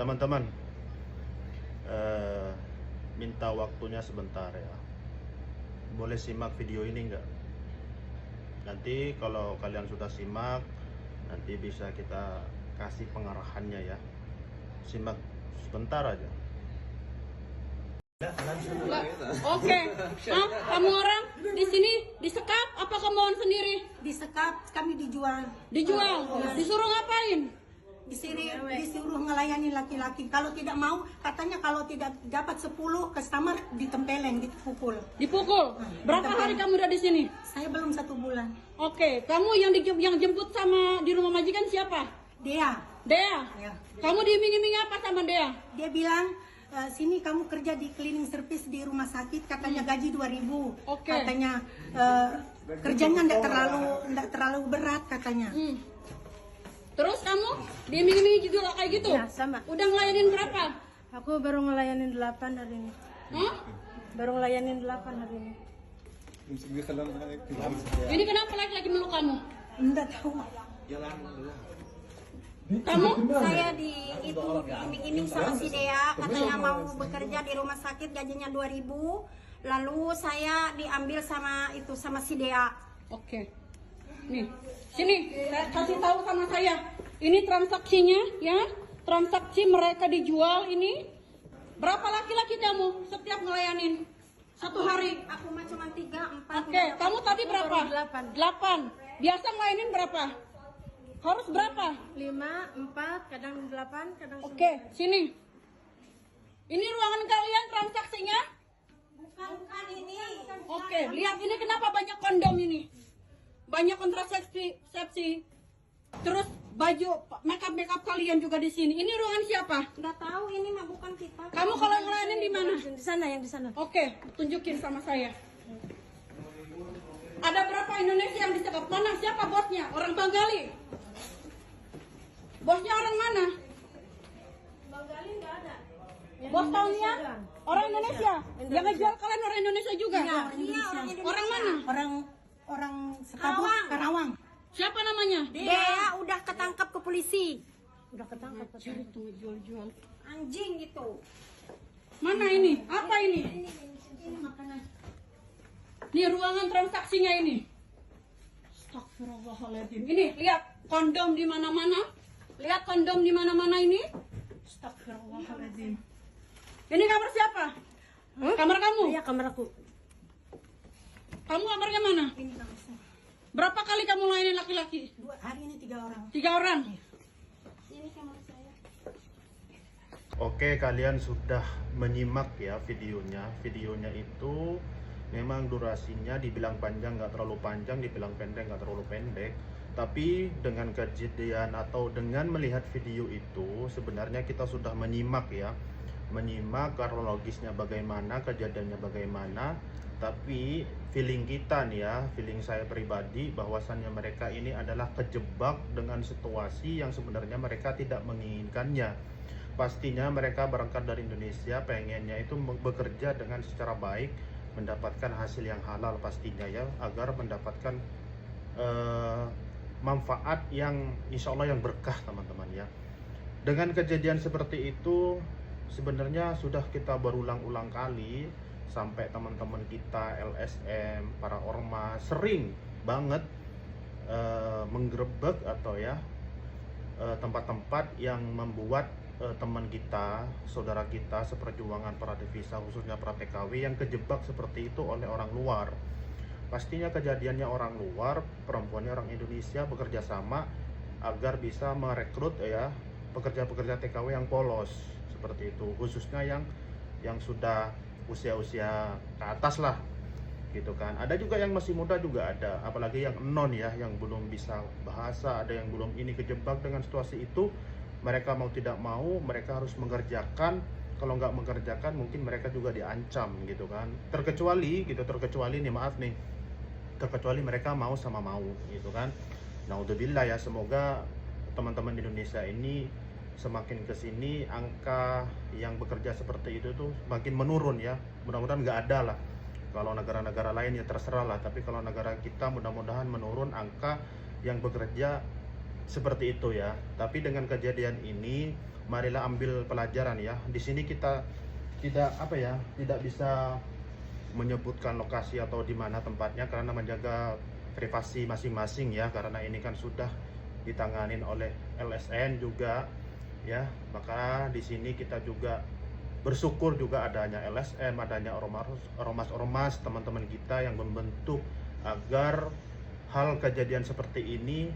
Teman-teman, minta waktunya sebentar ya. Boleh simak video ini enggak? Nanti kalau kalian sudah simak, nanti bisa kita kasih pengarahannya ya. Simak sebentar aja. Oke. Kamu orang di sini disekap apa kemauan sendiri? Disekap, kami dijual. Dijual. Disuruh ngapain? Disuruh ngelayani laki-laki. Kalau tidak mau, katanya kalau tidak dapat 10 customer ditempeleng, dipukul. Dipukul. Berapa hari kamu udah di sini? Saya belum 1 bulan. Oke. Kamu yang jemput sama di rumah majikan siapa? Dea, Dea. Kamu diiming-imingi apa sama Dea? dia bilang, sini kamu kerja di cleaning service di rumah sakit, katanya gaji 2.000. Oke. Katanya kerjanya enggak terlalu berat katanya. Terus kamu diiming-imingi juga kayak gitu? Ya, sama. Udah ngelayanin berapa? Aku baru ngelayanin 8 hari ini. Hah? Baru ngelayanin 8 hari ini. Ini kenapa laki-laki meluk kamu? Enggak tahu. Kamu? Saya iming-iming sama si Dea, katanya mau bekerja di rumah sakit, gajinya 2.000. Lalu saya diambil sama si Dea. Oke. Nih, sini saya kasih tahu sama saya. Ini transaksinya ya. Transaksi mereka dijual ini. Berapa laki-laki kamu setiap ngelayanin? Satu hari. Aku mah cuma 3, 4. Oke, kamu tadi berapa? 8. 8. Biasa ngelayanin berapa? Harus berapa? 5, 4, kadang 8, kadang 9. Oke, sini. Ini ruangan kalian transaksinya? Bukan ini. Oke, lihat ini kenapa banyak kondom ini? Banyak kontrasepsi. Terus baju makeup kalian juga di sini. Ini ruangan siapa? Nggak tahu, ini mah bukan kita. Kamu kalau ngelayanin di mana? Di sana, yang di sana. Oke, tunjukin sama saya. Ada berapa Indonesia yang disekap? Mana? Siapa bosnya? Orang Bengali? Bosnya orang mana? Bengali nggak ada. Bos tahunnya? Orang Indonesia? Yang ngejual kalian orang Indonesia juga? Iya, orang Indonesia. Orang mana? Orang Karawang. Siapa namanya? Dea udah ketangkap ke polisi. Udah ketangkap. Cari tuh ngejual-jual. Anjing gitu. Mana ini? Apa ini? Nih ruangan transaksinya ini. Astagfirullahaladzim. Ini lihat kondom di mana-mana. Lihat kondom di mana-mana ini. Astagfirullahaladzim. Ini kamar siapa? Kamar kamu? Iya, kamar aku. Kamu kamarnya mana? Ini kamar saya. Berapa kali kamu layanin laki-laki? 2 hari ini 3 orang. 3 orang. Ini kamar saya. Oke, kalian sudah menyimak ya videonya. Videonya itu memang durasinya dibilang panjang nggak terlalu panjang, dibilang pendek nggak terlalu pendek. Tapi dengan kejadian atau dengan melihat video itu sebenarnya kita sudah menyimak ya. Menyimak kronologisnya bagaimana, kejadiannya bagaimana. Tapi feeling kita nih ya, feeling saya pribadi bahwasannya mereka ini adalah kejebak dengan situasi yang sebenarnya mereka tidak menginginkannya. Pastinya mereka berangkat dari Indonesia pengennya itu bekerja dengan secara baik, mendapatkan hasil yang halal pastinya ya, agar mendapatkan manfaat yang insya Allah yang berkah teman-teman ya. Dengan kejadian seperti itu sebenarnya sudah kita berulang-ulang kali, sampai teman-teman kita LSM, para ormas sering banget menggerebek atau ya tempat-tempat yang membuat teman kita, saudara kita seperjuangan para devisa khususnya para TKW yang kejebak seperti itu oleh orang luar. Pastinya kejadiannya orang luar, perempuannya orang Indonesia bekerja sama agar bisa merekrut ya pekerja-pekerja TKW yang polos seperti itu, khususnya yang sudah usia-usia ke atas lah gitu kan. Ada juga yang masih muda juga ada, apalagi yang non ya, yang belum bisa bahasa, ada yang belum ini, kejebak dengan situasi itu. Mereka mau tidak mau mereka harus mengerjakan, kalau nggak mengerjakan mungkin mereka juga diancam gitu kan. Terkecuali nih, maaf nih, terkecuali mereka mau sama mau gitu kan. Naudzubillah ya, semoga teman-teman Indonesia ini semakin kesini angka yang bekerja seperti itu tuh makin menurun ya. Mudah-mudahan nggak ada lah. Kalau negara-negara lain ya terserah lah, tapi kalau negara kita mudah-mudahan menurun angka yang bekerja seperti itu ya. Tapi dengan kejadian ini marilah ambil pelajaran ya. Di sini kita tidak tidak bisa menyebutkan lokasi atau di mana tempatnya karena menjaga privasi masing-masing ya, karena ini kan sudah ditanganin oleh LSM juga ya. Maka di sini kita juga bersyukur juga adanya LSM, adanya ormas teman-teman kita yang membentuk agar hal kejadian seperti ini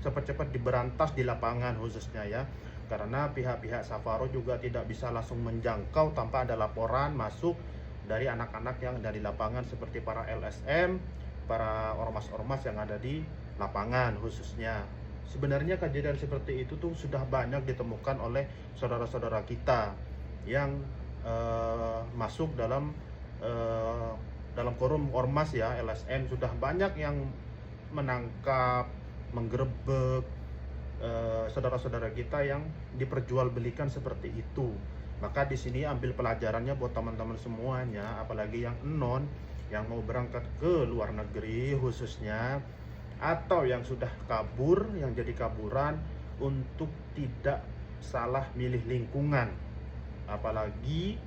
cepat-cepat diberantas di lapangan khususnya ya. Karena pihak-pihak Safaro juga tidak bisa langsung menjangkau tanpa ada laporan masuk dari anak-anak yang ada di lapangan seperti para LSM, para ormas-ormas yang ada di lapangan khususnya. Sebenarnya kejadian seperti itu tuh sudah banyak ditemukan oleh saudara-saudara kita yang masuk dalam forum ormas ya, LSM. Sudah banyak yang menangkap, menggerebek saudara-saudara kita yang diperjualbelikan seperti itu. Maka di sini ambil pelajarannya buat teman-teman semuanya, apalagi yang non yang mau berangkat ke luar negeri khususnya, atau yang sudah kabur, yang jadi kaburan, untuk tidak salah milih lingkungan, apalagi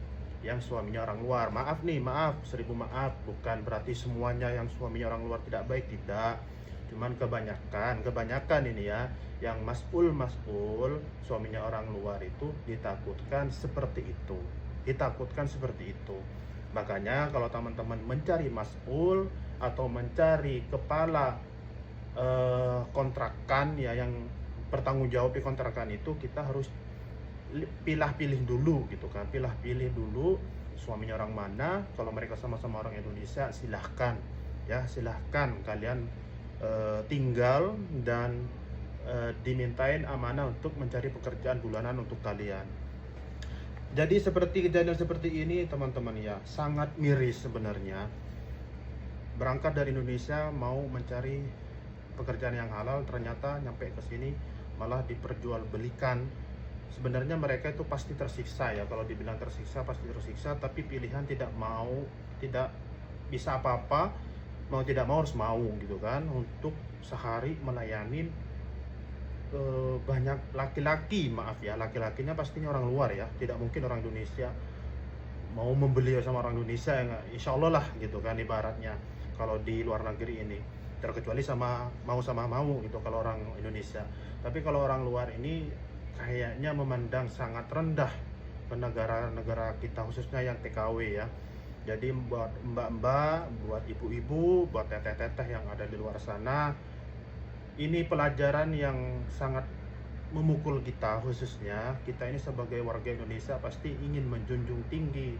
yang suaminya orang luar. Maaf nih, maaf, 1000 maaf, bukan berarti semuanya yang suaminya orang luar tidak baik, tidak. Cuman kebanyakan ini ya, yang mas'ul suaminya orang luar itu ditakutkan seperti itu. Makanya kalau teman-teman mencari mas'ul atau mencari kepala kontrakan ya, yang bertanggung jawab di kontrakan itu, kita harus pilih dulu gitu kan, pilih dulu suaminya orang mana. Kalau mereka sama-sama orang Indonesia, silahkan kalian tinggal dan dimintain amanah untuk mencari pekerjaan bulanan untuk kalian. Jadi seperti kejadian seperti ini teman-teman ya, sangat miris sebenarnya. Berangkat dari Indonesia mau mencari pekerjaan yang halal, ternyata nyampe ke sini malah diperjualbelikan. Sebenarnya mereka itu pasti tersiksa ya, kalau dibilang tersiksa pasti tersiksa, tapi pilihan tidak bisa apa-apa, mau tidak mau harus mau gitu kan, untuk sehari melayani banyak laki-laki. Maaf ya, laki-lakinya pastinya orang luar ya, tidak mungkin orang Indonesia mau membeli sama orang Indonesia ya, insya Allah lah gitu kan ibaratnya kalau di luar negeri ini, terkecuali mau gitu kalau orang Indonesia. Tapi kalau orang luar ini kayaknya memandang sangat rendah ke negara kita, khususnya yang TKW ya. Jadi buat mbak-mbak, buat ibu-ibu, buat teteh-teteh yang ada di luar sana, ini pelajaran yang sangat memukul kita. Khususnya kita ini sebagai warga Indonesia pasti ingin menjunjung tinggi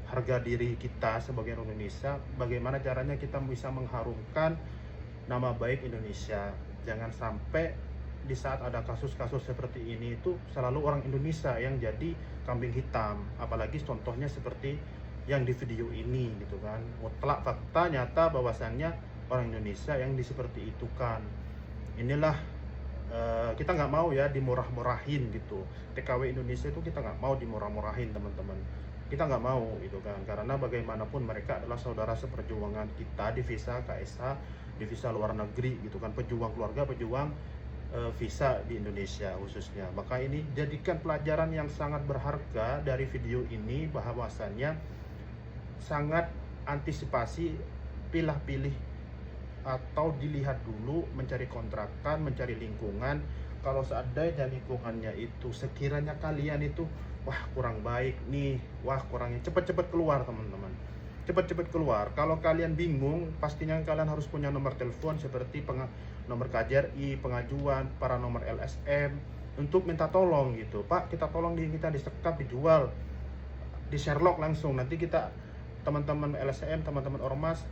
harga diri kita sebagai orang Indonesia. Bagaimana caranya kita bisa mengharumkan nama baik Indonesia. Jangan sampai di saat ada kasus-kasus seperti ini itu selalu orang Indonesia yang jadi kambing hitam. Apalagi contohnya seperti yang di video ini gitu kan, mutlak fakta nyata bahwasannya orang Indonesia yang seperti itu kan. Inilah kita nggak mau ya dimurah-murahin gitu. TKW Indonesia itu kita nggak mau dimurah-murahin teman-teman, kita nggak mau gitu kan, karena bagaimanapun mereka adalah saudara seperjuangan kita di visa KSA, di visa luar negeri gitu kan, pejuang keluarga, pejuang visa di Indonesia khususnya. Maka ini jadikan pelajaran yang sangat berharga dari video ini, bahwasannya sangat antisipasi, pilih-pilih atau dilihat dulu mencari kontrakan, mencari lingkungan. Kalau seandainya lingkungannya itu sekiranya kalian itu wah kurang baik nih, wah kurangnya, cepat-cepat keluar teman-teman, cepat-cepat keluar. Kalau kalian bingung, pastinya kalian harus punya nomor telepon seperti nomor KJRI, pengajuan, para nomor LSM untuk minta tolong gitu. Pak, kita tolong kita disekap, dijual, di Sherlock langsung. Nanti kita teman-teman LSM, teman-teman ormas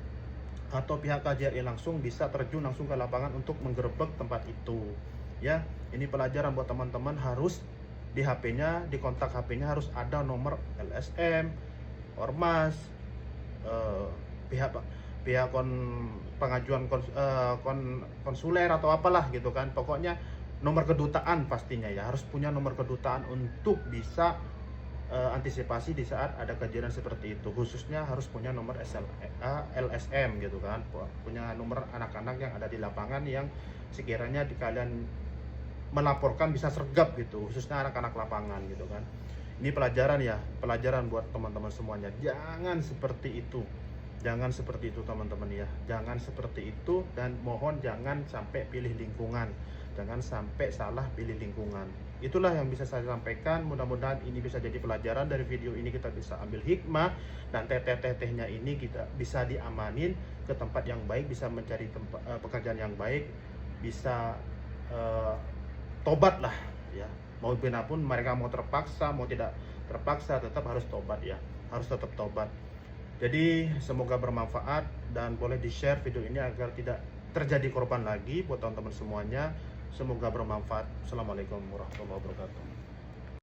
atau pihak KJRI langsung bisa terjun langsung ke lapangan untuk menggerebek tempat itu ya. Ini pelajaran buat teman-teman, harus di HP-nya, di kontak HP-nya harus ada nomor LSM, ormas, pihak pengajuan konsuler atau apalah gitu kan. Pokoknya nomor kedutaan pastinya ya, harus punya nomor kedutaan untuk bisa antisipasi di saat ada kejadian seperti itu. Khususnya harus punya nomor LSM gitu kan, punya nomor anak-anak yang ada di lapangan yang sekiranya kalian melaporkan bisa sergap gitu, khususnya anak-anak lapangan gitu kan. Ini pelajaran ya, pelajaran buat teman-teman semuanya. Jangan seperti itu. Jangan seperti itu teman-teman ya. Jangan seperti itu, dan mohon jangan sampai pilih lingkungan. Jangan sampai salah pilih lingkungan. Itulah yang bisa saya sampaikan. Mudah-mudahan ini bisa jadi pelajaran. Dari video ini kita bisa ambil hikmah, dan teteh-tetehnya ini kita bisa diamanin ke tempat yang baik, bisa mencari pekerjaan yang baik, bisa tobat lah ya. Mau pun mereka mau terpaksa, mau tidak terpaksa, tetap harus tobat ya. Harus tetap tobat. Jadi semoga bermanfaat, dan boleh di-share video ini agar tidak terjadi korban lagi buat teman-teman semuanya. Semoga bermanfaat. Assalamualaikum warahmatullahi wabarakatuh.